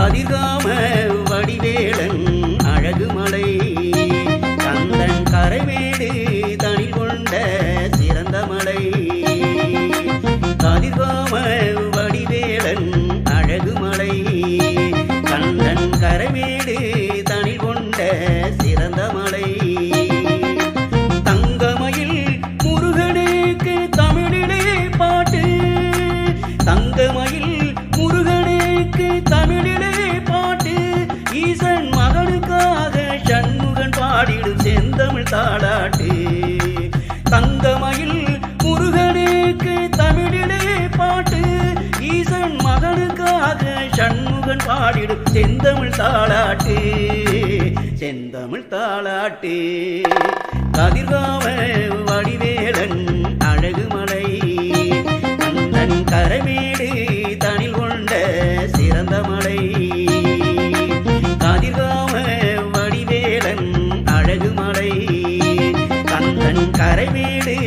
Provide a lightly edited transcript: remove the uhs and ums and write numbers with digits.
கதிர்காம வடிவேலன் அழகுமலை கந்தன் கரைமேடு தனில் கொண்ட சிறந்த மலை கதிர்காம வடிவேலன் அழகுமலை கந்தன் கரைமேடு தனில் கொண்ட சிறந்த மலை தங்கமயில் முருகனுக்கு தமிழிலே பாட்டு தங்கமயில் முருகனுக்கு தமிழிலே பாட்டு ஈசன் மகனுக்காக சண்முகன் பாடிடும் செந்தமிழ் தாளாட்டு தங்கமயில் முருகனுக்கு தமிழிலே பாட்டு ஈசன் மகனுக்காக சண்முகன் பாடிடும் செந்தமிழ் தாளாட்டு செந்தமிழ் தாளாட்டு கதிர்காம வடிவேலன் அழகுமலை கந்தன் கரைமேடு தனில் கொண்ட சிறந்த மலை கதிர்காம வடிவேலன் அழகுமலை கந்தன் கரைமேடு